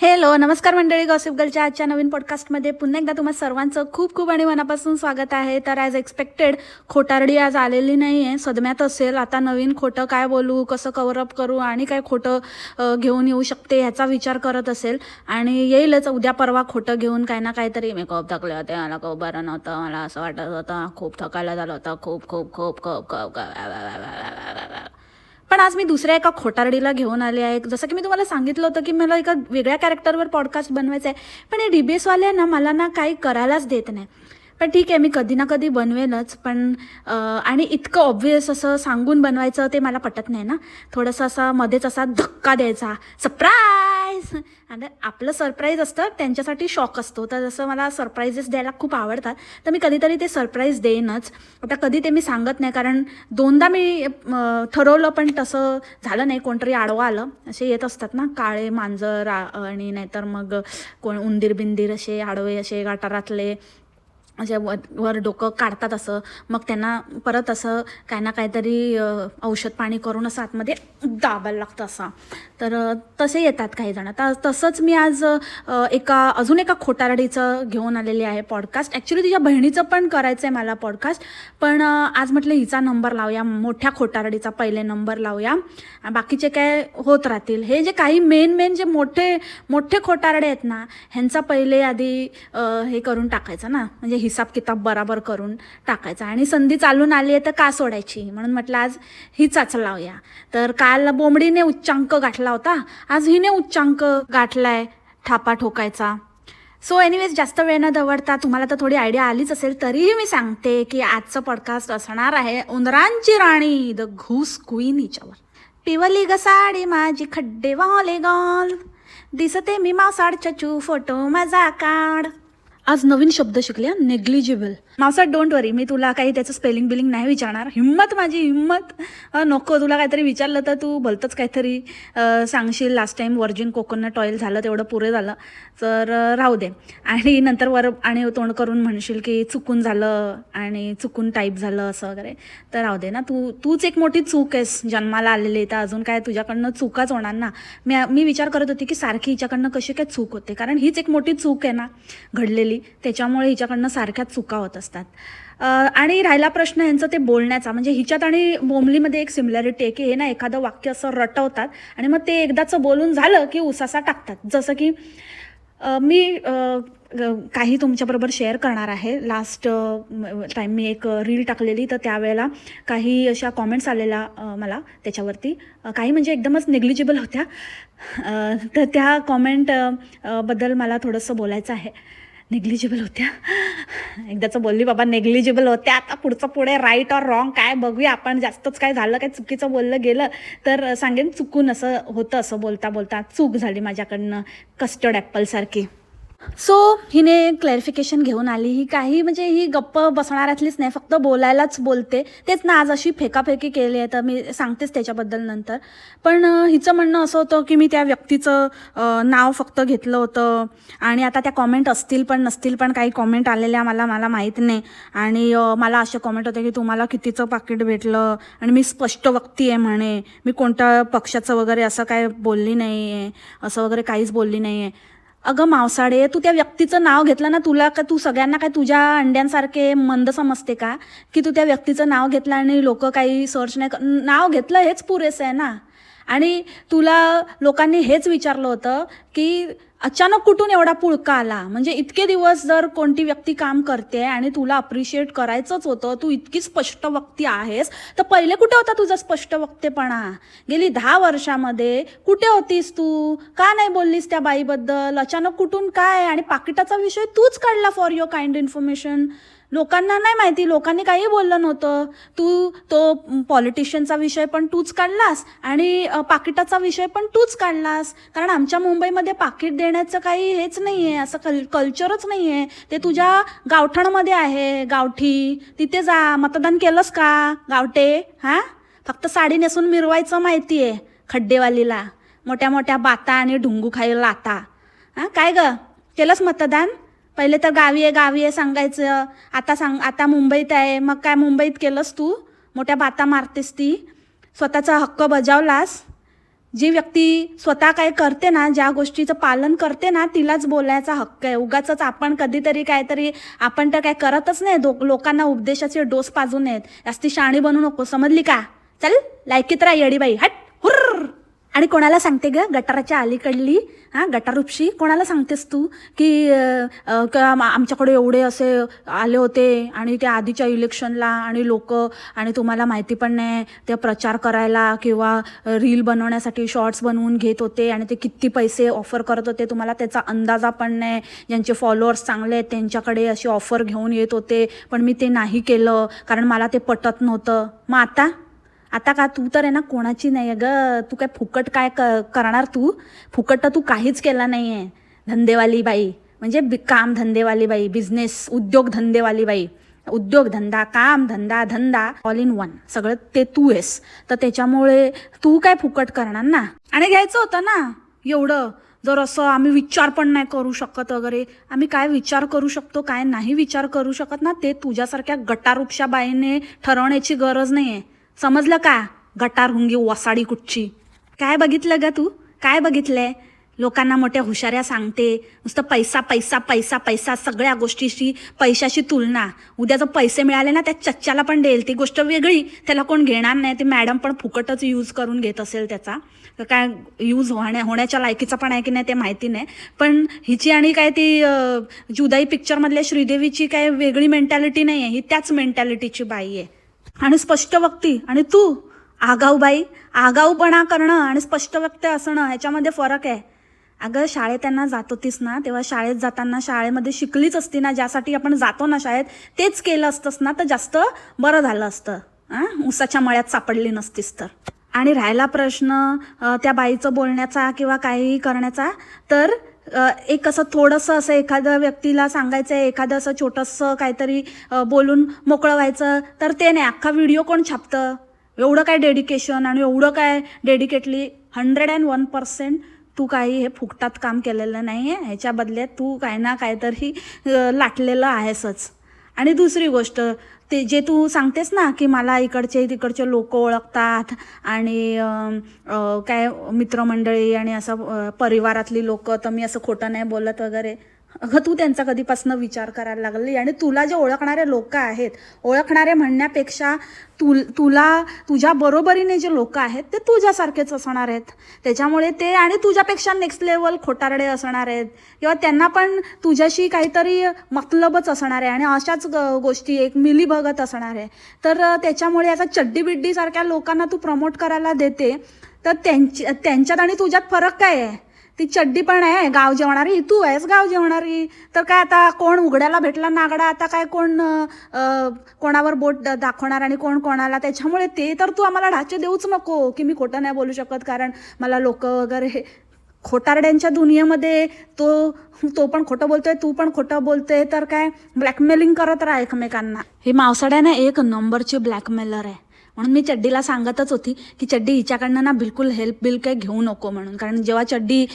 Hello, नमस्कार मंडळी. Gossip गर्लच्या आजच्या नवीन पॉडकास्टमध्ये पुन्हा एकदा तुम्हा सर्वांचं खूप खूप आणि मनापासून स्वागत आहे. तर ॲज एक्सपेक्टेड खोटारडी आज आलेली नाही आहे, सदम्यात असेल. आता नवीन खोटं काय बोलू, कसं कव्हरअप करू आणि काय खोटं घेऊन येऊ शकते ह्याचा विचार करत असेल आणि येईलच उद्या परवा खोटं घेऊन काय ना काहीतरी. मी खूप थकले होते, मला खूप बरं नव्हतं, मला असं वाटत होतं, खूप थकायला झालं होतं, खूप खूप खूप खूप खूप पण आज मी दुसऱ्या एका खोटारडीला घेऊन आले आहे. जसं की मी तुम्हाला सांगितलं होतं की मला एका वेगळ्या कॅरेक्टरवर पॉडकास्ट बनवायचं आहे, पण हे DBSवाले ना मला ना काही करायलाच देत नाही. पण ठीक आहे, मी कधी ना कधी बनवेनच. पण आणि इतकं ऑब्व्हियस असं सांगून बनवायचं ते मला पटत नाही ना. थोडंसं असा मध्येच असा धक्का द्यायचा, सरप्राईज. आणि आपलं सरप्राईज असतं, त्यांच्यासाठी शॉक असतो. तर जसं मला सरप्राईजेस द्यायला खूप आवडतात, तर मी कधीतरी ते सरप्राईज देईनच. आता कधी ते मी सांगत नाही, कारण दोनदा मी ठरवलं पण तसं झालं नाही. कोणतरी आडवं आलं. असे येत असतात ना काळे मांजर आणि नाहीतर मग कोण उंदीर बिंदीर, असे आडवे असे गटारातले असे वर डोकं काढतात. असं मग त्यांना परत असं काय ना काहीतरी औषध पाणी करून असं आतमध्ये दाबायला लागतं असं. तर तसे येतात काही जण. तर तसंच मी आज अजून एका खोटारडीचं घेऊन आलेली आहे पॉडकास्ट. ॲक्च्युली तिच्या बहिणीचं पण करायचं आहे मला पॉडकास्ट, पण आज म्हटलं हिचा नंबर लावूया, मोठ्या खोटारडीचा पहिले नंबर लावूया, बाकीचे काय होत राहतील. हे जे काही मेन जे मोठे मोठे खोटारडे आहेत ना, ह्यांचा पहिले आधी हे करून टाकायचं ना, म्हणजे हिसाब किताब बराबर करून टाकायचा. आणि संधी चालून आली आहे तर का सोडायची, म्हणून म्हटलं आज हिचाच लावूया. तर काल बोंबडीने उच्चांक गाठला होता, आज हिने उच्चांक गाठलाय थापा ठोकायचा. सो एनिवेज, जास्त वेळ न दवडता, तुम्हाला तर थोडी आयडिया आलीच असेल, तरीही मी सांगते की आजचं पॉडकास्ट असणार आहे उंदरांची राणी द घूस क्वीन हिच्यावर. पिवली ग साडी माझी खड्डे वाले गाल, दिसते मी मासाड चचू फोटो माझा काढ. आज नवीन शब्द शिकले, नेग्लिजिबल. मावसात डोंट वरी, मी तुला काही त्याचं स्पेलिंग बिलिंग नाही विचारणार. हिम्मत माझी हिम्मत. नको, तुला काहीतरी विचारलं तर तू भलतंच काहीतरी सांगशील. Last time virgin coconut oil झालं, तेवढं पुरे झालं, तर राहू दे. आणि नंतर वर आणि तोंड करून म्हणशील की चुकून झालं आणि चुकून टाईप झालं असं वगैरे, तर राहू दे ना. तूच एक मोठी चूक आहेस जन्माला आलेली, तर अजून काय तुझ्याकडनं चुकाच होणार ना. मी विचार करत होती की सारखी हिच्याकडनं कशी काय चूक होते, कारण हीच एक मोठी चूक आहे ना घडलेली, त्याच्यामुळे हिच्याकडनं सारख्याच चुका होत असतात. आणि राहिला प्रश्न यांचं ते बोलण्याचा, म्हणजे हिच्यात आणि बोमलीमध्ये एक सिमिलॅरिटी आहे की हे ना एखादं वाक्य असं रटवतात आणि मग ते एकदाचं बोलून झालं की उसासा टाकतात. जसं की मी काही तुमच्याबरोबर शेअर करणार आहे. लास्ट टाईम मी एक रील टाकलेली, तर त्यावेळेला काही अशा कॉमेंट्स आलेल्या मला त्याच्यावरती, काही म्हणजे एकदमच नेग्लिजिबल होत्या. तर त्या कॉमेंट बद्दल मला थोडंसं बोलायचं आहे. नेग्लिजिबल होत्या, एकदाचं बोलली बाबा, नेग्लिजिबल होत्या. आता पुढचं पुढे राईट ऑर रॉंग काय बघूया आपण. जास्तच काय झालं, काय चुकीचं बोललं गेलं तर सांगेन चुकून असं होतं, असं बोलता बोलता चूक झाली माझ्याकडनं, कस्टर्ड ॲपलसारखी. सो हिने क्लॅरिफिकेशन घेऊन आली. ही काही म्हणजे ही गप्प बसणाऱ्यातलीच नाही, फक्त बोलायलाच बोलते. तेच ना, आज अशी फेकाफेकी केली आहे, तर मी सांगतेच त्याच्याबद्दल नंतर. पण हिचं म्हणणं असं होतं की मी त्या व्यक्तीचं नाव फक्त घेतलं होतं आणि आता त्या कॉमेंट असतील पण नसतील, पण काही कॉमेंट आलेल्या मला माहीत नाही. आणि मला असे कॉमेंट होते की तुम्हाला कितीचं पाकिट भेटलं, आणि मी स्पष्ट वक्ती आहे म्हणे, मी कोणत्या पक्षाचं वगैरे असं काय बोलली नाही आहे, असं वगैरे काहीच बोलली नाही आहे. अगं मावसाडे, तू त्या व्यक्तीचं नाव घेतलं ना, तुला का तू सगळ्यांना काय तुझ्या अंड्यांसारखे मंद समजते का, की तू त्या व्यक्तीचं नाव घेतलं आणि लोक काही सर्च नाही नाव घेतलं हेच पुरेसं आहे ना. आणि तुला लोकांनी हेच विचारलं होतं की अचानक कुठून एवढा पुळका आला, म्हणजे इतके दिवस जर कोणती व्यक्ती काम करते आणि तुला अप्रिशिएट करायचंच होतं, तू इतकी स्पष्ट वक्ती आहेस, तर पहिले कुठे होता तुझा स्पष्ट वक्तेपणा? गेली 10 वर्षामध्ये कुठे होतीस तू? का नाही बोललीस त्या बाईबद्दल? अचानक कुठून काय? आणि पाकिटाचा विषय तूच काढला, फॉर युअर काइंड इन्फॉर्मेशन. लोकांना नाही माहिती, लोकांनी काही बोललं नव्हतं. तू तो पॉलिटिशियनचा विषय पण तूच काढलास आणि पाकिटाचा विषय पण तूच काढलास, कारण आमच्या मुंबईमध्ये पाकिट देण्याचं काही हेच नाही आहे, असं कल्चरच नाही आहे. ते तुझ्या गावठाणामध्ये आहे, गावठी. तिथे जा. मतदान केलंस का गावटे? हां, फक्त साडी नेसून मिरवायचं माहिती आहे खड्डेवालीला, मोठ्या मोठ्या बाता आणि ढुंगू खायला लाता. हां, काय ग, केलंस मतदान? पहिले तर गावी आहे सांगायचं. आता मुंबईत आहे, मग काय मुंबईत केलंस तू? मोठ्या बाता मारतेस ती, स्वतःचा हक्क बजावलास? जी व्यक्ती स्वतः काय करते ना, ज्या गोष्टीचं पालन करते ना, तिलाच बोलायचा हक्क आहे. उगाचच आपण कधीतरी काहीतरी, आपण तर काय करतच नाही, लोकांना उपदेशाचे डोस पाजू नयेत. जास्ती शाणी बनू नको, समजली का? चल लायकीत राहा येडीबाई, हट हुर्र. आणि कोणाला सांगते ग गटाराच्या अलीकडली, गटार उपशी कोणाला सांगतेस तू की आमच्याकडे एवढे असे आले होते आणि त्या आधीच्या इलेक्शनला आणि लोक, आणि तुम्हाला माहिती पण नाही, ते प्रचार करायला किंवा रील बनवण्यासाठी शॉर्ट्स बनवून घेत होते आणि ते किती पैसे ऑफर करत होते, तुम्हाला त्याचा अंदाजा पण नाही. ज्यांचे फॉलोअर्स चांगले आहेत त्यांच्याकडे अशी ऑफर घेऊन येत होते, पण मी ते नाही केलं कारण मला ते पटत नव्हतं. मग आता का तू तर आहे ना कोणाची नाही आहे ग, तू काय फुकट काय करणार, तू फुकट तर तू काहीच केला नाही आहे. धंदेवाली बाई म्हणजे काम धंदेवाली बाई, बिझनेस उद्योग धंदेवाली बाई, उद्योग धंदा काम धंदा धंदा ऑल इन वन, सगळं ते तू आहेस. तर त्याच्यामुळे तू काय फुकट करणार ना. आणि घ्यायचं होतं ना एवढं. जर असं आम्ही विचार पण नाही करू शकत वगैरे, आम्ही काय विचार करू शकतो काय नाही विचार करू शकत ना, ते तुझ्यासारख्या गटारूपशा बाईने ठरवण्याची गरज नाही आहे. समजलं का? गटार हुंगी वसाडी कुठची. काय बघितलं ग तू, काय बघितलंय? लोकांना मोठ्या हुशाऱ्या सांगते, नुसतं पैसा पैसा पैसा पैसा, सगळ्या गोष्टीशी पैशाशी तुलना. उद्या जर पैसे मिळाले ना त्या चच्च्याला पण देईल, ती गोष्ट वेगळी, त्याला कोण घेणार नाही. ती मॅडम पण फुकटच यूज करून घेत असेल त्याचा, काय यूज होण्याच्या लायकीचा पण आहे की नाही ते माहिती नाही. पण हिची आणि काय ती जुदाई पिक्चरमधल्या श्रीदेवीची काय वेगळी मेंटॅलिटी नाही आहे, ही त्याच मेंटॅलिटीची बाई आहे. आणि स्पष्ट वक्ती. आणि तू आगाऊ बाई, आगाऊपणा करणं आणि स्पष्ट वक्ते असणं ह्याच्यामध्ये फरक आहे. अगं शाळेत त्यांना जात होतीस ना, तेव्हा शाळेत जाताना शाळेमध्ये शिकलीच असती ना, ज्यासाठी आपण जातो ना शाळेत, तेच केलं असतंस ना तर जास्त बरं झालं असतं. उसाच्या मळ्यात सापडली नसतीस तर. आणि राहिला प्रश्न त्या बाईचं बोलण्याचा किंवा काही करण्याचा, तर एक असं थोडंसं असं एखाद्या व्यक्तीला सांगायचं आहे, एखादं असं छोटंसं काहीतरी बोलून मोकळं व्हायचं, तर ते नाही. अख्खा व्हिडिओ कोण छापतं? एवढं काय डेडिकेशन आणि एवढं काय डेडिकेटली 101% तू काही हे फुकटात काम केलेलं नाही आहे. ह्याच्या बदल्यात तू काय ना काहीतरी लाटलेलं आहेसच. आणि दुसरी गोष्ट, ते जे तू सांगतेस ना की मला इकडचे तिकडचे लोक ओळखतात आणि काय मित्रमंडळी आणि असं परिवारातली लोक, तर मी असं खोटं नाही बोलत वगैरे. अगं तू त्यांचा कधीपासून विचार करायला लागली. आणि तुला जे ओळखणारे लोक आहेत, ओळखणारे म्हणण्यापेक्षा तुला तुझ्या बरोबरीने जे लोक आहेत ते तुझ्यासारखेच असणार आहेत. त्याच्यामुळे ते आणि तुझ्यापेक्षा नेक्स्ट लेवल खोटारडे असणार आहेत, किंवा त्यांना पण तुझ्याशी काहीतरी मतलबच असणार आहे आणि अशाच गोष्टी एक मिलीभगत असणार आहे. तर त्याच्यामुळे आता चड्डी बिड्डी सारख्या लोकांना तू प्रमोट करायला देते, तर त्यांच्यात आणि तुझ्यात फरक काय आहे? ती चड्डी पण आहे गाव जेवणारी, तू आहेस गाव जेवणारी. तर काय आता कोण उघड्याला भेटला नागडा, आता काय कोण कोणावर बोट दाखवणार आणि कोण कोणाला. त्याच्यामुळे ते तर तू आम्हाला ढाचे देऊच नको की मी खोटं नाही बोलू शकत कारण मला लोक वगैरे. खोटारड्यांच्या दुनियेमध्ये तो पण खोटं बोलतोय, तू पण खोटं बोलतोय, तर काय ब्लॅकमेलिंग करत राहा एकमेकांना. हे मावसाड्याने एक नंबरची ब्लॅकमेलर आहे. म्हणून मी चड्डीला सांगतच होती की चड्डी हिच्याकडनं ना बिलकुल हेल्प बिल काही घेऊ नको म्हणून. कारण जेव्हा चड्डी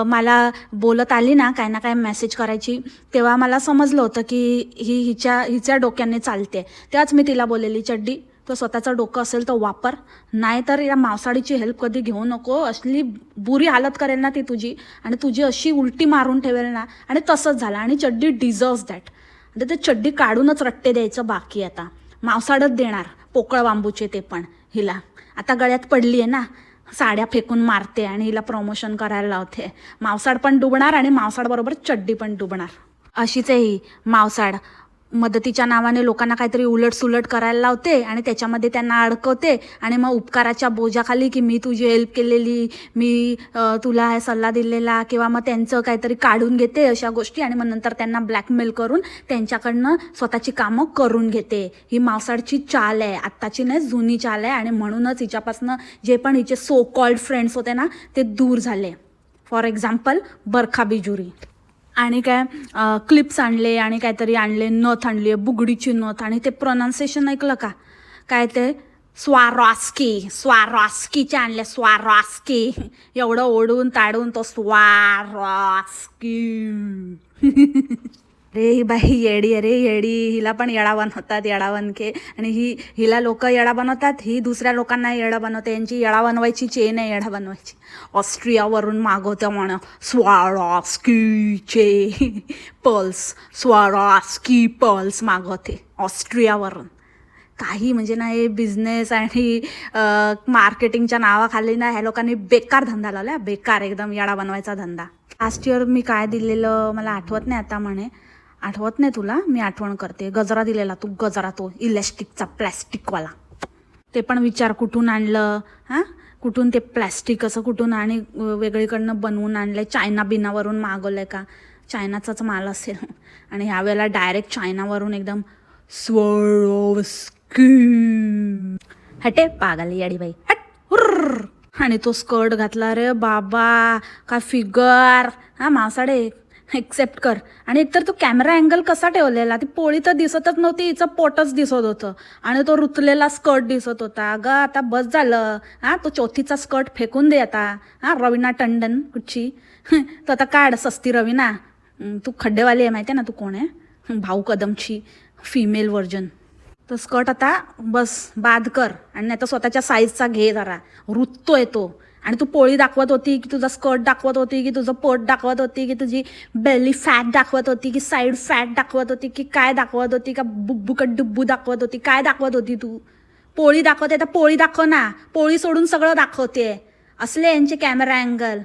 मला बोलत आली ना काय ना काय मेसेज करायची, तेव्हा मला समजलं होतं की हिच्या डोक्याने चालते. तेव्हाच मी तिला बोललेली, चड्डी तो स्वतःचं डोकं असेल तर वापर, नाही तर या मावसाडीची हेल्प कधी घेऊ नको. असली बुरी हालत करेल ना ती तुझी, आणि तुझी अशी उलटी मारून ठेवेल ना. आणि तसंच झालं. आणि चड्डी डिझर्व्स दॅट. म्हणजे ते चड्डी काढूनच रट्टे द्यायचं बाकी. आता मावसाडच देणार पोकळ बांबूचे, ते पण हिला. आता गळ्यात पडली आहे ना, साड्या फेकून मारते आणि हिला प्रमोशन करायला लावते. मावसाड पण डुबणार आणि मावसाड बरोबर चड्डी पण डुबणार. अशीच आहे ही मावसाड. मदतीच्या नावाने लोकांना काहीतरी उलटसुलट करायला लावते आणि त्याच्यामध्ये त्यांना अडकवते. आणि मग उपकाराच्या बोजाखाली की मी तुझी हेल्प केलेली, मी तुला हे सल्ला दिलेला, किंवा मग त्यांचं काहीतरी काढून घेते अशा गोष्टी, आणि मग नंतर त्यांना ब्लॅकमेल करून त्यांच्याकडनं स्वतःची कामं करून घेते. ही मावसाडची चाल आहे, आत्ताची नाही जुनी चाल आहे. आणि म्हणूनच हिच्यापासनं जे पण हिचे सो कॉल्ड फ्रेंड्स होते ना ते दूर झाले. फॉर एक्झाम्पल बरखा बिजुरी. आणि काय क्लिप्स आणले आणि काहीतरी आणले, नथ आणली बुगडीची नथ, आणि ते प्रोनाऊन्सिएशन ऐकलं का? काय ते स्वारॉस्कीचे आणले, स्वारॉस्की. एवढं ओढून ताडून तो स्वारॉस्की. अरे ही बाई येडी, अरे येडी, हिला पण येडा बनवतात, येडा बनके. आणि हिला लोक येडा बनवतात, ही दुसऱ्या लोकांना येडा बनवते. यांची येडा बनवायची चेन आहे, येडा बनवायची. ऑस्ट्रियावरून मागवते म्हण स्वारॉस्कीचे पर्ल्स, स्वारॉस्की पर्ल्स मागवते ऑस्ट्रियावरून. काही म्हणजे ना हे बिझनेस आणि मार्केटिंगच्या नावाखाली ना ह्या लोकांनी बेकार धंदा लावला, बेकार एकदम येडा बनवायचा धंदा. लास्ट इयर मी काय दिलेलं मला आठवत नाही आता म्हणे. आठवत नाही तुला? मी आठवण करते. गजरा दिलेला तू, गजरा तो इलेस्टिकचा, प्लॅस्टिकवाला. ते पण विचार कुठून आणलं, हां कुठून ते प्लॅस्टिक असं कुठून आणि वेगळीकडनं बनवून आणलं आहे. चायना बिनावरून मागवलं आहे का? चायनाचाच माल असेल. आणि ह्यावेळेला डायरेक्ट चायनावरून एकदम स्वरोवस्की. हटे पागल येडी बाई, हट हुर्र. आणि तो स्कर्ट घातला रे बाबा, का फिगर. हां मासाडे एक्सेप्ट कर. आणि एकतर तो कॅमेरा अँगल कसा ठेवलेला, ती पोळी तर दिसतच नव्हती, हिचं पोटच दिसत होतं. आणि तो रुतलेला स्कर्ट दिसत होता. अगं आता बस झालं. हां तो चौथीचा स्कर्ट फेकून दे आता. हां रवीना टंडन कुठची तो आता काढ सस्ती रवीना. तू खड्डेवाली आहे माहिती आहे ना तू कोण आहे? भाऊ कदमची फिमेल व्हर्जन. तो स्कर्ट आता बस बाद कर. आणि नाही तर स्वतःच्या साईजचा घे जरा. रुततोय तो. आणि तू पोळी दाखवत होती की तुझा स्कर्ट दाखवत होती की तुझं पोट दाखवत होती की तुझी बेली फॅट दाखवत होती की साईड फॅट दाखवत होती की काय दाखवत होती, का बुब्बुकट डुब्बू दाखवत होती, काय दाखवत होती तू? पोळी दाखवते तर पोळी दाखव ना. पोळी सोडून सगळं दाखवते. असले यांचे कॅमेरा अँगल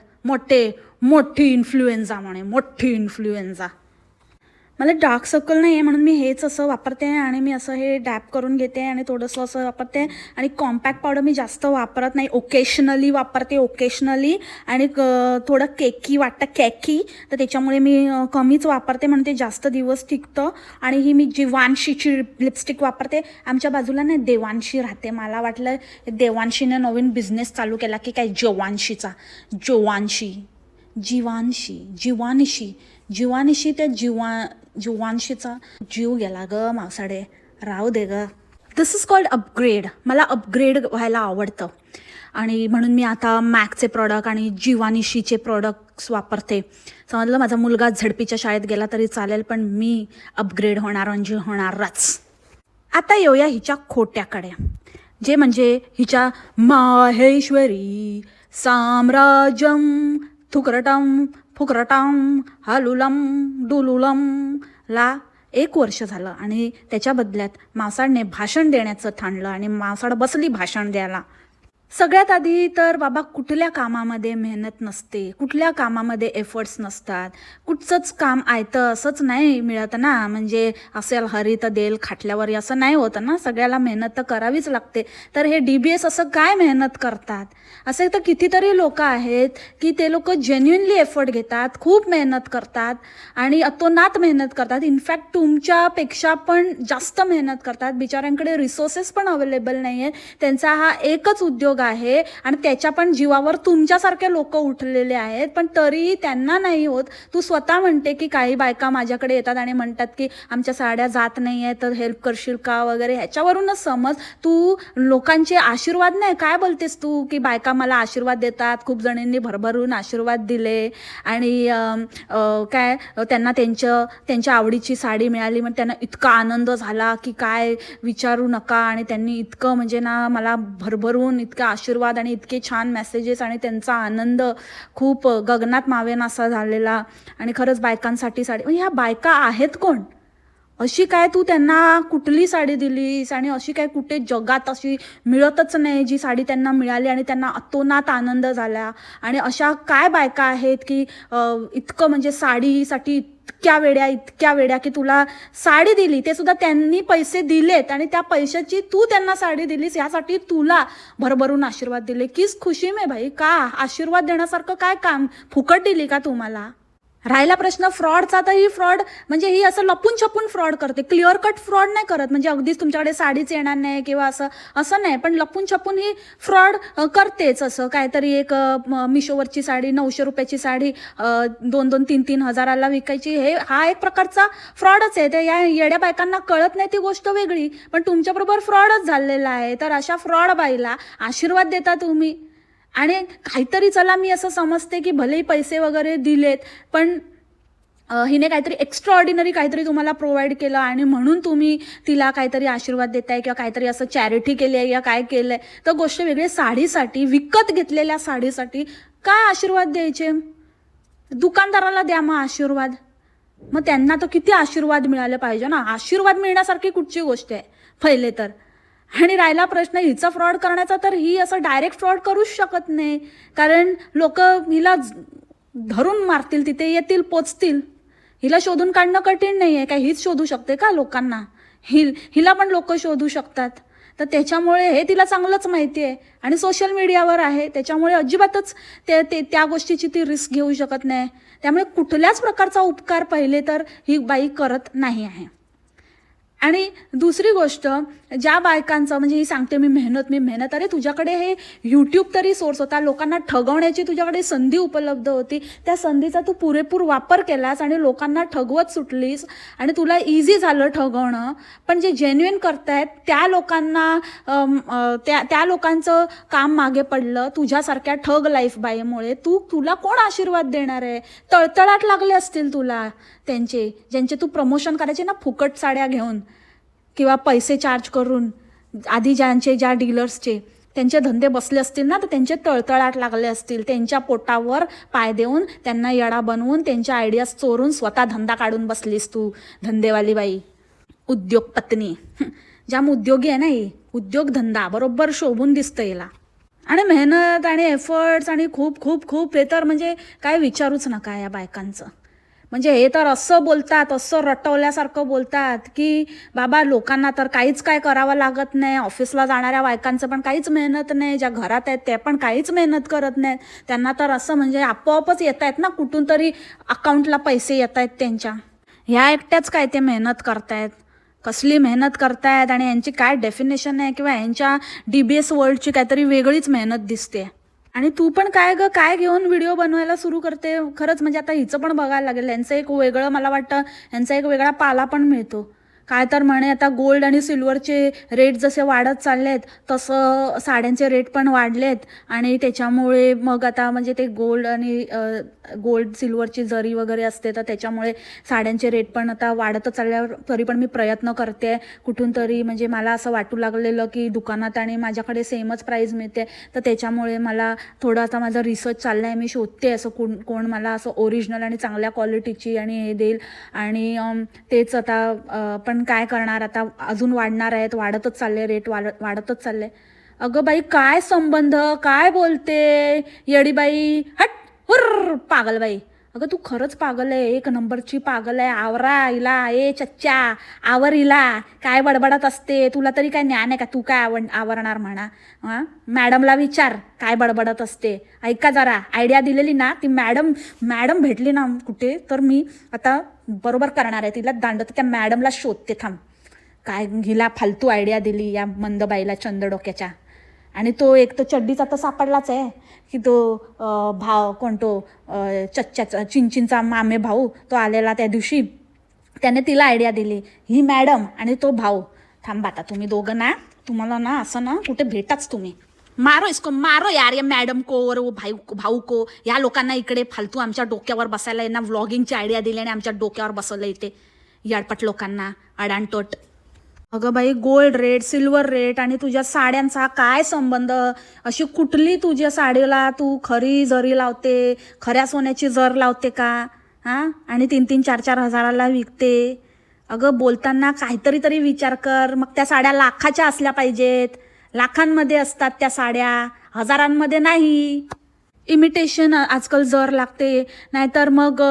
मोठी इन्फ्लुएन्झा म्हणे, मोठी इन्फ्लुएन्झा. मला डार्क सर्कल नाही आहे म्हणून मी हेच असं वापरते. आणि मी असं हे डॅप करून घेते आणि थोडंसं असं वापरते. आणि कॉम्पॅक्ट पावडर मी जास्त वापरत नाही, ओकेशनली वापरते, ओकेशनली. आणि थोडं केकी वाटतं, कॅकी, तर त्याच्यामुळे मी कमीच वापरते म्हणून ते जास्त दिवस टिकतं. आणि ही मी जिवांशीची लिपस्टिक वापरते. आमच्या बाजूला नाही देवांशी राहते. मला वाटलं देवांशीनं नवीन बिझनेस चालू केला की काय जिवांशीचा. जिवानिशी ते जिवांशीचा जीव गेला ग मावसाडे. राहू दे ग. दिस इज कॉल्ड अपग्रेड. मला अपग्रेड व्हायला आवडतं. आणि म्हणून मी आता मॅकचे प्रॉडक्ट आणि जिवानिशीचे प्रॉडक्ट्स वापरते. समजलं? माझा मुलगा झडपीच्या शाळेत गेला तरी चालेल, पण मी अपग्रेड होणार म्हणजे होणारच. आता येऊया हिच्या खोट्याकडे, जे म्हणजे हिच्या माहेश्वरी साम्राज्यम थुकरटम फुकरटम हालुलम डुलुलम ला 1 वर्ष झालं. आणि त्याच्या बदल्यात मावसाडने भाषण देण्याचं ठाणलं आणि मावसाड बसली भाषण द्यायला. सगळ्यात आधी तर बाबा कुठल्या कामामध्ये मेहनत नसते, कुठल्या कामामध्ये एफर्ट्स नसतात. कुठचंच काम आयतं असंच नाही मिळत ना. म्हणजे असेल हरी तर देल खाटल्यावर असं नाही होतं ना. सगळ्याला मेहनत तर करावीच लागते. तर हे DBS असं काय मेहनत करतात? असे तर कितीतरी लोक आहेत की ते लोक जेन्युइनली एफर्ट घेतात, खूप मेहनत करतात आणि अतोनात मेहनत करतात. इनफॅक्ट तुमच्यापेक्षा पण जास्त मेहनत करतात. बिचाऱ्यांकडे रिसोर्सेस पण अवेलेबल नाही आहेत. त्यांचा हा एकच उद्योग आहे आणि त्याच्या पण जीवावर तुमच्यासारखे लोक उठलेले आहेत, पण तरीही त्यांना नाही होत. तू स्वतः म्हणते की काही बायका माझ्याकडे येतात आणि म्हणतात की आमच्या साड्या जात नाही आहे तर हेल्प करशील का वगैरे. ह्याच्यावरूनच समज तू लोकांचे आशीर्वाद नाही. काय बोलतेस तू की बायका मला आशीर्वाद देतात, खूप जणींनी भरभरून आशीर्वाद दिले आणि काय त्यांना त्यांच्या आवडीची साडी मिळाली मग त्यांना इतका आनंद झाला की काय विचारू नका. आणि त्यांनी इतकं म्हणजे ना मला भरभरून इतका आशीर्वाद आणि इतके छान मेसेजेस आणि त्यांचा आनंद खूप गगनात मावेन असा झालेला. आणि खरंच बायकांसाठी साडी, म्हणजे ह्या बायका आहेत कोण? अशी काय तू त्यांना कुठली साडी दिलीस आणि अशी काय कुठे जगात अशी मिळतच नाही जी साडी त्यांना मिळाली आणि त्यांना अतोनात आनंद झाला. आणि अशा काय बायका आहेत की इतकं म्हणजे साडीसाठी इतक्या वेड्या की तुला साडी दिली, ते सुद्धा त्यांनी पैसे दिलेत आणि त्या पैशाची तू त्यांना साडी दिलीस, यासाठी तुला भरभरून आशीर्वाद दिले. किस खुशी में भाई. का आशीर्वाद देण्यासारखं काय काम फुकट दिली का तुम्हाला? राहिला प्रश्न फ्रॉडचा, तर ही फ्रॉड म्हणजे ही असं लपून छपून फ्रॉड करते, क्लिअर कट फ्रॉड नाही करत. म्हणजे अगदीच तुमच्याकडे साडीच येणार नाही किंवा असं नाही, पण लपून छपून ही फ्रॉड करतेच. असं काहीतरी एक मिशोवरची साडी 900 रुपयाची साडी 2-2, 3-3 हजाराला विकायची, हा एक प्रकारचा फ्रॉडच आहे. ते या येड्या बायकांना कळत नाही ती गोष्ट वेगळी, पण तुमच्याबरोबर फ्रॉडच झालेला आहे. तर अशा फ्रॉड बाईला आशीर्वाद देता तुम्ही. आणि काहीतरी चला मी असं समजते की भलेही पैसे वगैरे दिलेत, पण हिने काहीतरी एक्स्ट्रा ऑर्डिनरी काहीतरी तुम्हाला प्रोव्हाइड केलं आणि म्हणून तुम्ही तिला काहीतरी आशीर्वाद देताय किंवा काहीतरी असं चॅरिटी केली आहे या काय केलं आहे, तर गोष्ट वेगळी. साडीसाठी, विकत घेतलेल्या साडीसाठी काय आशीर्वाद द्यायचे? दुकानदाराला द्या मग आशीर्वाद. मग त्यांना तर किती आशीर्वाद मिळाले पाहिजे ना. आशीर्वाद मिळण्यासारखी कुठची गोष्ट आहे पहिले तर. आणि राहिला प्रश्न हिचा फ्रॉड करण्याचा, तर ही असं डायरेक्ट फ्रॉड करूच शकत नाही, कारण लोक हिला धरून मारतील, तिथे येतील, पोचतील. हिला शोधून काढणं कठीण नाही आहे. काय हीच शोधू शकते का लोकांना? हिला पण लोक शोधू शकतात. तर त्याच्यामुळे हे तिला चांगलंच माहिती आहे आणि सोशल मीडियावर आहे, त्याच्यामुळे अजिबातच त्या गोष्टीची ती रिस्क घेऊ शकत नाही. त्यामुळे कुठल्याच प्रकारचा उपकार पहिले तर ही बाई करत नाही आहे. आणि दुसरी गोष्ट, ज्या बायकांचं म्हणजे ही सांगते मी मेहनत, अरे तुझ्याकडे हे यूट्यूब तरी सोर्स होता, लोकांना ठगवण्याची तुझ्याकडे संधी उपलब्ध होती, त्या संधीचा तू पुरेपूर वापर केलास आणि लोकांना ठगवत सुटलीस आणि तुला इझी झालं ठगवणं. पण जे जेन्युइन करतायत त्या लोकांना त्या लोकांचं काम मागे पडलं तुझ्यासारख्या ठग लाईफ बाईमुळे. तुला कोण आशीर्वाद देणार आहे? तळतळाट लागले असतील तुला त्यांचे, ज्यांचे तू प्रमोशन करायचे ना फुकट साड्या घेऊन किंवा पैसे चार्ज करून. आधी ज्या डीलर्सचे त्यांचे धंदे बसले असतील ना, तर त्यांचे तळतळाट लागले असतील. त्यांच्या पोटावर पाय देऊन, त्यांना येडा बनवून, त्यांच्या आयडियाज चोरून स्वतः धंदा काढून बसलीस तू, धंदेवाली बाई, उद्योगपत्नी. ज्याम उद्योगी आहे ना ही, उद्योगधंदा बरोबर शोभून दिसतं हिला. आणि मेहनत आणि एफर्ट्स आणि खूप खूप खूप हे तर म्हणजे काय विचारूच नका या बायकांचं. म्हणजे हे तर असं बोलतात, असं रटवल्यासारखं बोलतात की बाबा लोकांना तर काहीच काय करावं लागत नाही. ऑफिसला जाणाऱ्या बायकांचं पण काहीच मेहनत नाही, ज्या घरात आहेत त्या पण काहीच मेहनत करत नाहीत. त्यांना तर असं म्हणजे आपोआपच येत आहेत ना, कुठून तरी अकाउंटला पैसे येत आहेत त्यांच्या. ह्या एकट्याच काय ते मेहनत करतायत? कसली मेहनत करतायत आणि यांची काय डेफिनेशन आहे? किंवा यांच्या DBS वर्ल्डची काहीतरी वेगळीच मेहनत दिसते. आणि तू पण काय घेऊन व्हिडिओ बनवायला सुरू करते खरंच. म्हणजे आता हिचं पण बघायला लागेल. यांचं एक वेगळं, मला वाटतं यांचा एक वेगळा पाला पण मिळतो. काय तर म्हणे आता गोल्ड आणि सिल्वरचे रेट जसे वाढत चाललेत तसं साड्यांचे रेट पण वाढलेत आणि त्याच्यामुळे मग आता म्हणजे ते गोल्ड सिल्वरची जरी वगैरे असते, तर त्याच्यामुळे साड्यांचे रेट पण आता वाढतच चालल्यावर तरी पण मी प्रयत्न करते कुठून तरी. म्हणजे मला असं वाटू लागलेलं की दुकानात आणि माझ्याकडे सेमच प्राईस मिळते, तर त्याच्यामुळे मला थोडं आता माझा रिसर्च चालला आहे. मी शोधते असं कोण मला असं ओरिजिनल आणि चांगल्या क्वालिटीची आणि हे देईल. आणि तेच आता पण काय करणार, आता अजून वाढणार आहेत, वाढतच चालले रेट, वाढतच चालले. अगं बाई काय संबंध, काय बोलते येडीबाई, हट हुर्र पागल बाई. अगं तू खरंच पागल आहे, एक नंबरची पागल आहे. आवरा हिला, ए चच्चा आवर हिला. काय बडबडत असते, तुला तरी काय ज्ञान आहे का? तू काय आवरणार म्हणा. मॅडमला विचार काय बडबडत असते. ऐका जरा, आयडिया दिलेली ना ती मॅडम भेटली ना कुठे, तर मी आता बरोबर करणार आहे तिला दांडत. त्या मॅडमला शोधते थांब, काय हिला फालतू आयडिया दिली या मंदबाईला चंदडोक्याच्या. आणि तो एक तो चड्डीचा तर सापडलाच आहे की तो भाव कोण, तो चच्च्याचा चिंचिंचा मामे भाऊ, तो आलेला त्या दिवशी, त्याने तिला आयडिया दिली. ही मॅडम आणि तो भाऊ. थांबा आता तुम्ही दोघं ना, तुम्हाला ना असं ना कुठे भेटाच तुम्ही. मारो इसको, मारो यार या मॅडम को और वो भाऊ को. या लोकांना इकडे फालतू आमच्या डोक्यावर बसायला, यांना व्लॉगिंगची आयडिया दिली आणि आमच्या डोक्यावर बसवलं इथे याडपट लोकांना, अडाणटोट. अगं बाई, गोल्ड रेट, सिल्वर रेट आणि तुझ्या साड्यांचा काय संबंध? अशी कुठली तुझ्या साडीला तू खरी जरी लावते, खऱ्या सोन्याची जर लावते का? आणि 3-3, 4-4 हजाराला विकते. अगं बोलताना काहीतरी तरी विचार कर. मग त्या साड्या लाखाच्या असल्या पाहिजेत, लाखांमध्ये असतात त्या साड्या, हजारांमध्ये नाही. इमिटेशन आजकाल जर लागते, नाहीतर मग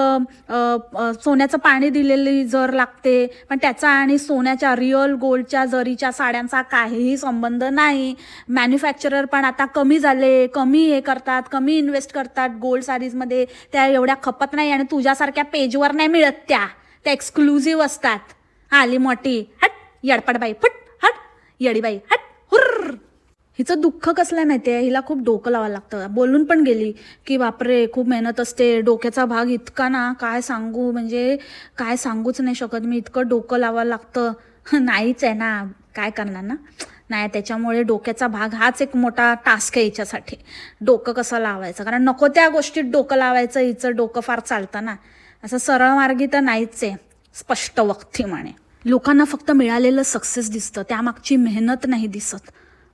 सोन्याचं पाणी दिलेली जर लागते, पण त्याचा आणि सोन्याच्या रिअल गोल्डच्या जरीच्या साड्यांचा काहीही संबंध नाही. मॅन्युफॅक्चरर पण आता कमी झाले, कमी हे करतात, कमी इन्व्हेस्ट करतात गोल्ड साडीजमध्ये. त्या एवढ्या खपत नाही आणि तुझ्यासारख्या पेजवर नाही मिळत त्या एक्सक्लुझिव्ह असतात. आली मोठी, हट येडपटबाई, फट हट येडीबाई, हट हुर्र. हिचं दुःख कसलं आहे माहिती आहे, हिला खूप डोकं लावायला लागतं. बोलून पण गेली की बापरे खूप मेहनत असते, डोक्याचा भाग इतका ना काय सांगू, म्हणजे काय सांगूच नाही शकत मी, इतकं डोकं लावायला लागतं. नाहीच आहे ना, काय करणार ना. नाही, त्याच्यामुळे डोक्याचा भाग हाच एक मोठा टास्क आहे हिच्यासाठी. डोकं कसं लावायचं, कारण नको त्या गोष्टीत डोकं लावायचं, हिचं डोकं फार चालतं ना. असं सरळ मार्गी तर नाहीच आहे, स्पष्ट वक्ती म्हणे. लोकांना फक्त मिळालेलं सक्सेस दिसतं, त्यामागची मेहनत नाही दिसत.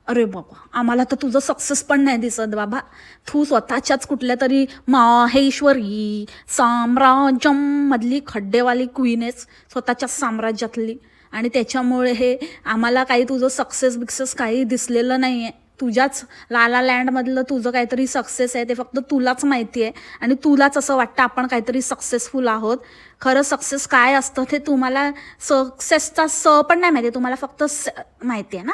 अरे बाबा, आम्हाला तर तुझं सक्सेस पण नाही दिसत बाबा. तू स्वतःच्याच कुठल्या तरी माहेश्वरी साम्राज्यम मधली खड्डेवाली क्वीन आहेस, स्वतःच्याच साम्राज्यातली. आणि त्याच्यामुळे हे आम्हाला काही तुझं सक्सेस बिक्सेस काही दिसलेलं नाही आहे. तुझ्याच लाला लँडमधलं तुझं काहीतरी सक्सेस आहे, ते फक्त तुलाच माहिती आहे. आणि तुलाच असं वाटतं आपण काहीतरी सक्सेसफुल आहोत. खरं सक्सेस काय असतं ते तुम्हाला, सक्सेसचा पण नाही माहिती आहे तुम्हाला, फक्त माहिती आहे ना,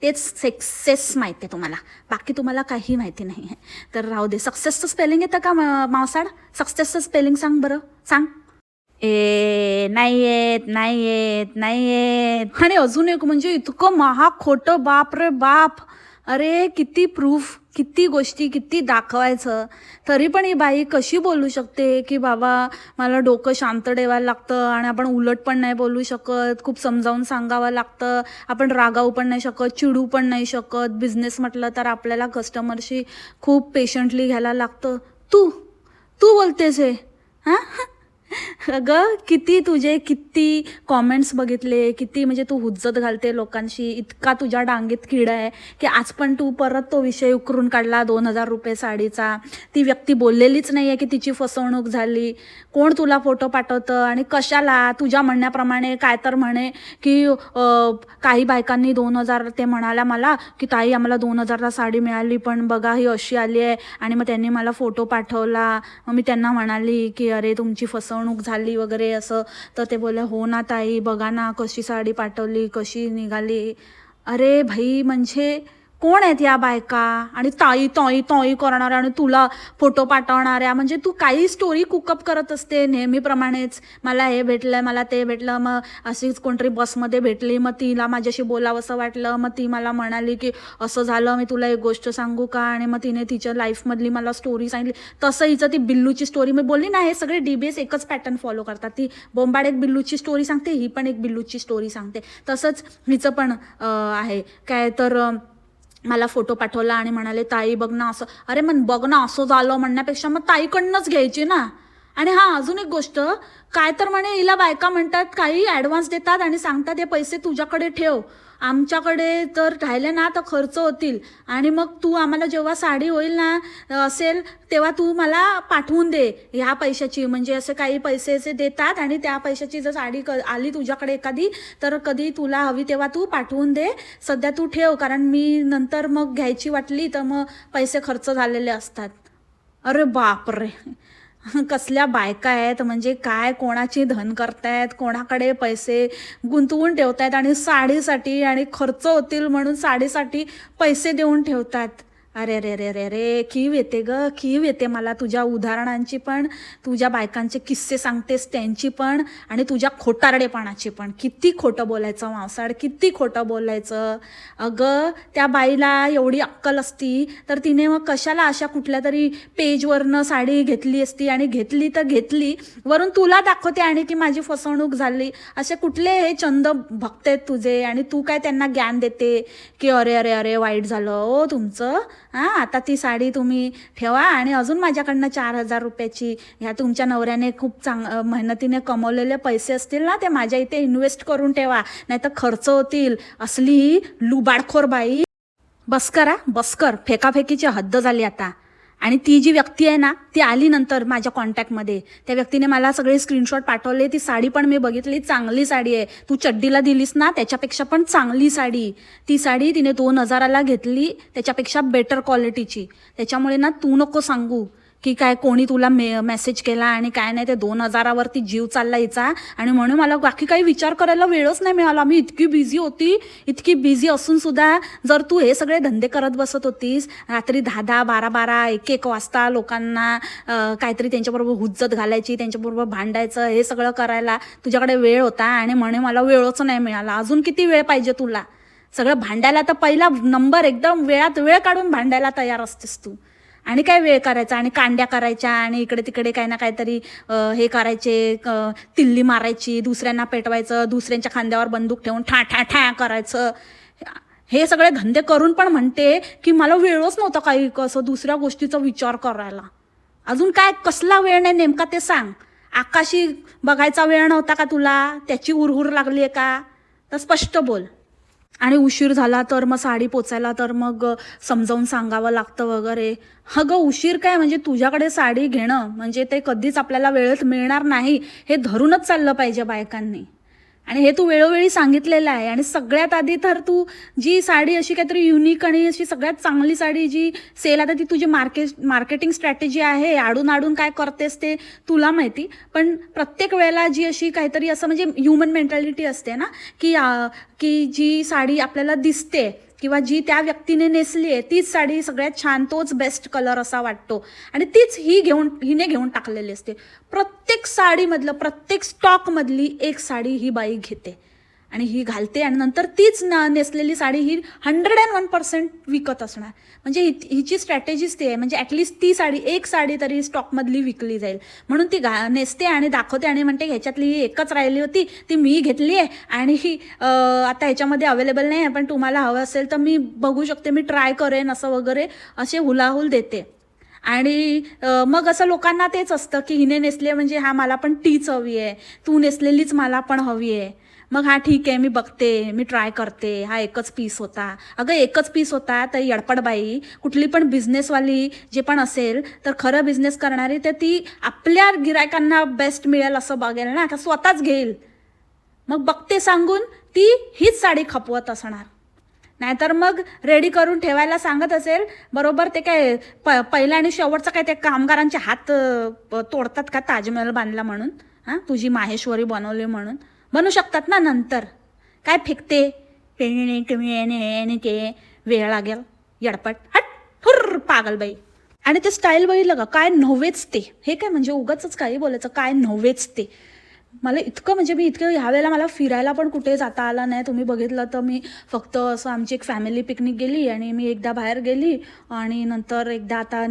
तेच सक्सेस माहिती आहे तुम्हाला, बाकी तुम्हाला काही माहिती नाही आहे. तर राहू दे. सक्सेसचं स्पेलिंग येतं का मावसाड? सक्सेसचं स्पेलिंग सांग बरं, सांग. नाही येत, नाही येत, नाही येत. आणि अजून एक म्हणजे इतकं महाग खोटं, बाप रे बाप. अरे किती प्रूफ, किती गोष्टी, किती दाखवायचं, तरी पण ही बाई कशी बोलू शकते की बाबा मला डोकं शांत ठेवायला लागतं आणि आपण उलट पण नाही बोलू शकत, खूप समजावून सांगावं लागतं, आपण रागावू पण नाही शकत, चिडू पण नाही शकत. बिझनेस म्हटलं तर आपल्याला कस्टमरशी खूप पेशंटली घ्यायला लागतं. तू तू बोलतेस हे? हां, अगं किती तुझे किती कॉमेंट्स बघितले, किती म्हणजे तू हुज्जत घालते लोकांशी, इतका तुझ्या डांगेत किडा आहे की आज पण तू परत तो विषय उकरून काढला 2,000 रुपये साडीचा. ती व्यक्ती बोललेलीच नाही आहे की तिची फसवणूक झाली. कोण तुला फोटो पाठवतं आणि कशाला? तुझ्या म्हणण्याप्रमाणे काय तर म्हणे की काही बायकांनी 2,000, ते म्हणाल्या मला की ताई आम्हाला 2,000ला साडी मिळाली, पण बघा ही अशी आली आहे. आणि मग त्यांनी मला फोटो पाठवला. मग मी त्यांना म्हणाली की अरे तुमची फसवणूक झाली वगैरे असं. तर ते बोलले हो ना ताई, बघा ना कशी साडी पाठवली, कशी निघाली. अरे भाई, म्हणजे कोण आहेत या बायका? आणि ताई तॉई तॉई करणाऱ्या आणि तुला फोटो पाठवणाऱ्या. म्हणजे तू काही स्टोरी कुकअप करत असते नेहमीप्रमाणेच. मला हे भेटलं, मला ते भेटलं, मग अशीच कोणतरी बसमध्ये भेटली, मग तिला माझ्याशी बोलावंसं वाटलं, मग ती मला म्हणाली की असं झालं, मी तुला एक गोष्ट सांगू का? आणि मग तिने तिच्या लाईफमधली मला स्टोरी सांगितली. तसं हिचं ती बिल्लूची स्टोरी मी बोलली ना, हे सगळे DBS एकच पॅटर्न फॉलो करतात. ती बोंबाड एक बिल्लूची स्टोरी सांगते, ही पण एक बिल्लूची स्टोरी सांगते. तसंच हिचं पण आहे काय तर मला फोटो पाठवला आणि म्हणाले ताई बघ ना असं. अरे मग बघ ना असं झालं म्हणण्यापेक्षा मग ताईकडनंच घ्यायची ना. आणि हां, अजून एक गोष्ट, काय तर म्हणे हिला बायका म्हणतात काही ॲडव्हान्स देतात आणि सांगतात हे पैसे तुझ्याकडे ठेव, आमच्याकडे तर राहिले ना तर खर्च होतील, आणि मग तू आम्हाला जेव्हा साडी होईल ना असेल तेव्हा तू मला पाठवून दे ह्या पैशाची. म्हणजे असे काही पैसे देतात आणि त्या पैशाची जर साडी आली तुझ्याकडे एखादी, तर कधी तुला हवी तेव्हा तू पाठवून दे, सध्या तू ठेव, कारण मी नंतर मग घ्यायची वाटली तर मग पैसे खर्च झालेले असतात. अरे बापरे, कसल्या बायका आहेत, म्हणजे काय कोणाची धन करतायत, कोणाकडे पैसे गुंतवून ठेवतायत आणि साडीसाठी, आणि खर्च होतील म्हणून साडीसाठी पैसे देऊन ठेवतात. अरे रे रे रे रे, कीव येते ग, कीव येते मला तुझ्या उदाहरणांची पण, तुझ्या बायकांचे किस्से सांगतेस त्यांची पण, आणि तुझ्या खोटारडेपणाची पण. किती खोटं बोलायचं मावसाड, किती खोटं बोलायचं. अगं त्या बाईला एवढी अक्कल असती तर तिने मग कशाला अशा कुठल्या तरी पेजवरनं साडी घेतली असती, आणि घेतली तर घेतली, वरून तुला दाखवते आणि की माझी फसवणूक झाली. असे कुठले हे चंद भक्त आहेत तुझे, आणि तू काय त्यांना ज्ञान देते की अरे अरे अरे वाईट झालं ओ तुमचं. हां, आता ती साडी तुम्ही ठेवा, आणि अजून माझ्याकडनं 4,000 रुपयाची ह्या तुमच्या नवऱ्याने खूप मेहनतीने कमवलेले पैसे असतील ना, ते माझ्या इथे इन्व्हेस्ट करून ठेवा, नाहीतर खर्च होतील. असली लुबाडखोर बाई. बस कर, फेकाफेकीची हद्द झाली आता. आणि ती जी व्यक्ती आहे ना, ती आली नंतर माझ्या कॉन्टॅक्टमध्ये, त्या व्यक्तीने मला सगळे स्क्रीनशॉट पाठवले. ती साडी पण मी बघितली, चांगली साडी आहे. तू चड्डीला दिलीस ना त्याच्यापेक्षा पण चांगली साडी. ती साडी तिने 2,000ला घेतली, त्याच्यापेक्षा बेटर क्वालिटीची. त्याच्यामुळे ना तू नको सांगू की काय कोणी तुला मेसेज केला आणि काय नाही. ते 2,000वरती जीव चालला हिचा, आणि म्हणून मला बाकी काही विचार करायला वेळच नाही मिळाला. मी इतकी बिझी होती, इतकी बिझी असून सुद्धा जर तू हे सगळे धंदे करत बसत होतीस रात्री 10-10, 12-12, 1-1 वाजता लोकांना काहीतरी त्यांच्याबरोबर हुज्जत घालायची, त्यांच्याबरोबर भांडायचं, हे सगळं करायला तुझ्याकडे वेळ होता, आणि म्हणे मला वेळच नाही मिळाला. अजून किती वेळ पाहिजे तुला सगळं भांडायला? तर पहिला नंबर एकदम वेळात वेळ काढून भांडायला तयार असतेस तू. आणि काय वेळ करायचा, आणि कांड्या करायच्या, आणि इकडे तिकडे काही ना काहीतरी हे करायचे, तिल्ली मारायची, दुसऱ्यांना पेटवायचं, दुसऱ्यांच्या खांद्यावर बंदूक ठेवून ठा ठा ठा करायचं. हे सगळे धंदे करून पण म्हणते की मला वेळच नव्हता काही कसं दुसऱ्या गोष्टीचा विचार करायला. अजून काय कसला वेळ नाही नेमका ते सांग. आकाशी बघायचा वेळ नव्हता का तुला, त्याची हुरहुर लागली आहे का, तर स्पष्ट बोल. आणि उशीर झाला तर मग साडी पोचायला तर मग समजावून सांगावं लागतं वगैरे. अगं उशीर काय, म्हणजे तुझ्याकडे साडी घेणं म्हणजे ते कधीच आपल्याला वेळेत मिळणार नाही हे धरूनच चाललं पाहिजे बायकांनी. आणि हे तू वेळोवेळी सांगितलेलं आहे. आणि सगळ्यात आधी तर तू जी साडी अशी काहीतरी युनिक आणि अशी सगळ्यात चांगली साडी जी सेल, आता ती तुझी मार्केटिंग स्ट्रॅटेजी आहे, आडून आडून काय करतेस ते तुला माहिती. पण प्रत्येक वेळेला जी अशी काहीतरी असं म्हणजे ह्युमन मेंटॅलिटी असते ना, की जी साडी आपल्याला दिसते किंवा जी त्या व्यक्तीने नेसली आहे तीच साडी सगळ्यात छान, तोच बेस्ट कलर असा वाटतो, आणि तीच हिने घेऊन टाकलेली असते. प्रत्येक साडीमधलं, प्रत्येक स्टॉकमधली एक साडी ही बाई घेते आणि ही घालते, आणि नंतर तीच नेसलेली साडी ही 101% विकत असणार. म्हणजे हिची स्ट्रॅटेजीच ती आहे, म्हणजे ॲटलिस्ट ती साडी, एक साडी तरी स्टॉकमधली विकली जाईल म्हणून ती नेसते आणि दाखवते आणि म्हणते ह्याच्यातली ही एकच राहिली होती, ती मी घेतली आहे आणि ही आता ह्याच्यामध्ये अवेलेबल नाही आहे, पण तुम्हाला हवं असेल तर मी बघू शकते, मी ट्राय करेन, असं वगैरे असे हुलाहुल देते. आणि मग असं लोकांना तेच असतं की हिने नेसले म्हणजे हा मला पण तीच हवी आहे, तू नेसलेलीच मला पण हवी आहे. मग हा ठीक आहे, मी बघते, मी ट्राय करते, हा एकच पीस होता. अगं एकच पीस होता तर यडपडबाई, कुठली पण बिझनेसवाली जे पण असेल तर खरं बिझनेस करणारी तर ती आपल्या गिरायकांना बेस्ट मिळेल असं बघेल ना, का स्वतःच घेईल. मग बघते सांगून ती हीच साडी खपवत असणार. नाहीतर मग रेडी करून ठेवायला सांगत असेल बरोबर, ते काय पहिला आणि शेवटचं काय ते कामगारांचे हात तोडतात का ताजमहल बांधला म्हणून, हां तुझी माहेश्वरी बनवली म्हणून. बनू शकतात ना नंतर. काय फेकते ते वेळ लागेल, येडपट, हट हुर्र पागल बाई. आणि ते स्टाईल बघितलं का, काय नव्हेच ते. हे काय म्हणजे उगाच काही बोलायचं, काय नव्हेच ते. मला इतकं म्हणजे मी इतकं ह्यावेळेला मला फिरायला पण कुठे जाता आलं नाही. तुम्ही बघितलं तर मी फक्त असं आमची एक फॅमिली पिकनिक गेली आणि मी एकदा बाहेर गेली आणि नंतर एकदा आता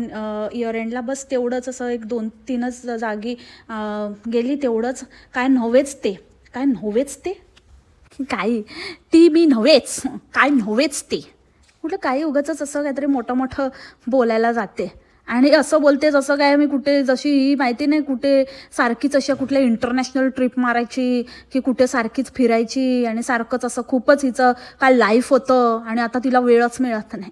इयर एंडला बस तेवढंच, असं एक 2-3च जागी गेली तेवढंच. काय नव्हेच ते, काय नव्हेच ते, काही ती मी नव्हेच, काय नव्हेच ते. कुठं काही उगाच असं काहीतरी मोठं मोठं बोलायला जाते आणि असं बोलते जसं काय मी कुठे, जशी ही माहिती नाही कुठे सारखीच अशा कुठल्या इंटरनॅशनल ट्रिप मारायची की कुठे सारखीच फिरायची आणि सारखंच असं खूपच हिचं काय लाईफ होतं आणि आता तिला वेळच मिळत नाही.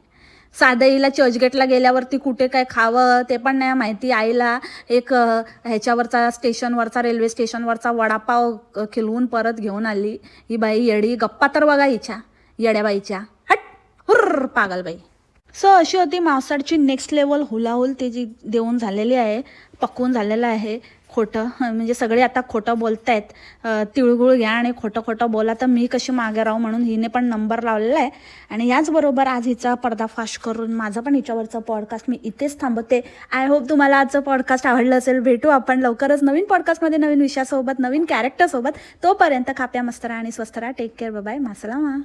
साधं हिला चर्चगेटला गेल्यावरती कुठे काय खावं ते पण नाही माहिती. आईला एक ह्याच्यावरचा स्टेशनवरचा, रेल्वे स्टेशनवरचा वडापाव खिलवून परत घेऊन आली ही बाई येडी. गप्पा तर बघा हिच्या येड्याबाईच्या, हट हुर्र पागलबाई. सो अशी होती मावसाडची नेक्स्ट लेवल हुलाहुल, ते जी देऊन झालेली आहे, पकवून झालेलं आहे. खोटं म्हणजे सगळे आता खोटं बोलत आहेत, तिळगुळ घ्या आणि खोटं खोटं बोला, तर मी कशी मागे राहू म्हणून हिने पण नंबर लावलेला आहे. आणि याचबरोबर आज हिचा पर्दाफाश करून माझं पण हिच्यावरचं पॉडकास्ट मी इथेच थांबवते. आय होप तुम्हाला आजचं पॉडकास्ट आवडलं असेल. भेटू आपण लवकरच नवीन पॉडकास्टमध्ये, नवीन विषयासोबत, नवीन कॅरेक्टरसोबत. तोपर्यंत खाप्या मस्त राहा आणि स्वस्त राहा. Take care, bye, मासलामा.